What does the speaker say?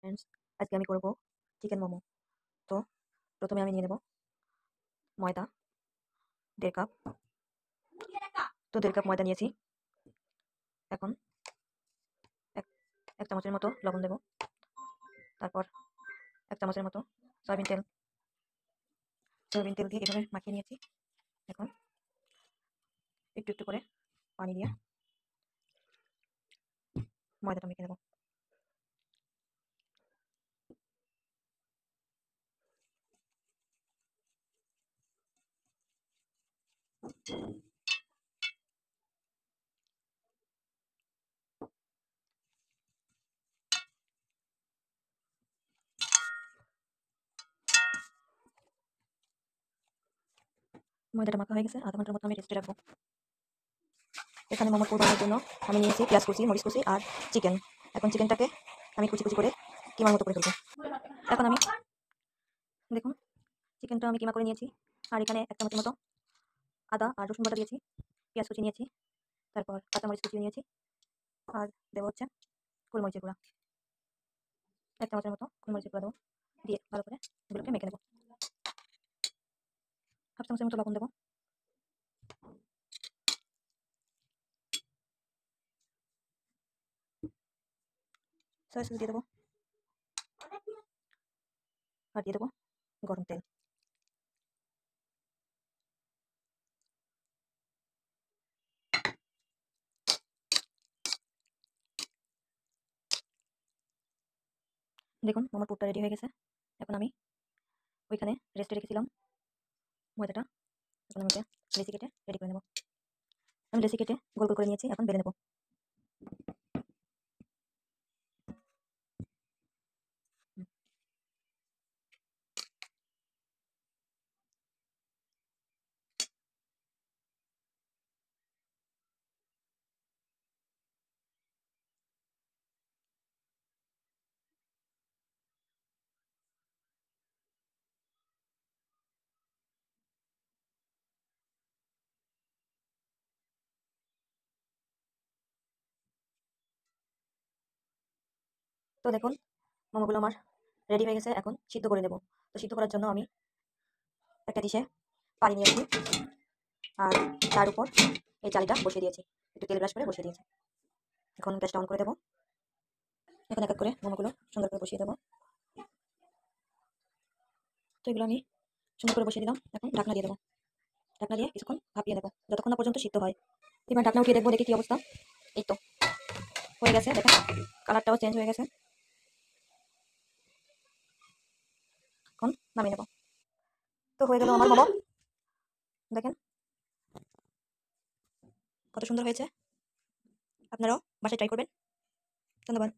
Friends, আজকে আমি করব চিকেন মোমো। তো প্রথমে আমি নিয়ে নেব ময়দা 1.5 কাপ। তো 1.5 কাপ ময়দা নিয়েছি। এখন এক এক চামচের মতো লবণ দেব। তারপর 1 চামচের মতো সয়াবিন তেল দিয়ে এভাবে মাখিয়ে নিয়েছি। এখন একটু একটু করে পানি দিয়ে ময়দাটা মেখে নেব। ময়দাটা মাখা হয়ে গেছে, আধা ঘন্টার মতো আমি রেস্টে রাখবো। এখানে মোমোর পুর বানানোর জন্য আমি নিয়েছি পেঁয়াজ কুচি, মরিচ কুচি আর চিকেন। এখন চিকেনটাকে আমি কুচি কুচি করে কিমার মতো করে ফেলবো। এখন আমি দেখুন চিকেনটা আমি কিমা করে নিয়েছি। আর এখানে 1 চামচের মতো আদা আর রসুন বাটা দিয়েছি, পেঁয়াজ কুচি নিয়েছি, তারপর কাঁচামরিচ কুচি নিয়েছি, আর দেবো হচ্ছে গোলমরিচের গুঁড়া। 1 চামচের মতো গোলমরিচের গুঁড়া দেবো, দিয়ে ভালো করে এগুলোকে মেখে নেবো। 1/2 চামচের মতো লবণ দেবো। সয়া সস দিয়ে দেবো, আর দিয়ে দেবো গরম তেল। দেখুন আমার পুরটা রেডি হয়ে গেছে। এখন আমি ওইখানে রেস্টে রেখেছিলাম ময়দাটা, এখন আমি লেচি কেটে রেডি করে নেবো। আমি লেচি কেটে গোল গোল করে নিয়েছি, এখন বেলে নেবো। তো দেখুন মোমোগুলো আমার রেডি হয়ে গেছে, এখন সিদ্ধ করে নেবো। তো সিদ্ধ করার জন্য আমি একটা ডিশে পানি নিয়েছি, আর তার উপর এই চালটা বসিয়ে দিয়েছি, একটু তেল ব্রাশ করে বসিয়ে দিয়েছি। এখন গ্যাসটা অন করে দেবো। এখন এক এক করে মোমোগুলো সুন্দর করে বসিয়ে দেবো। তো এগুলো আমি সুন্দর করে বসিয়ে দিলাম। এখন ঢাকনা দিয়ে দেবো। ঢাকনা দিয়ে কিছুক্ষণ ভাপিয়ে নেবো, যতক্ষণ না পর্যন্ত সিদ্ধ হয়। এবার ঢাকনা উঠিয়ে দেখবো, দেখি কি অবস্থা। এই তো হয়ে গেছে, দেখেন কালারটাও চেঞ্জ হয়ে গেছে। এখন নামিয়ে নেবো। তো হয়ে গেল আমার মোমো, দেখেন কত সুন্দর হয়েছে। আপনারাও বাসায় ট্রাই করবেন। ধন্যবাদ।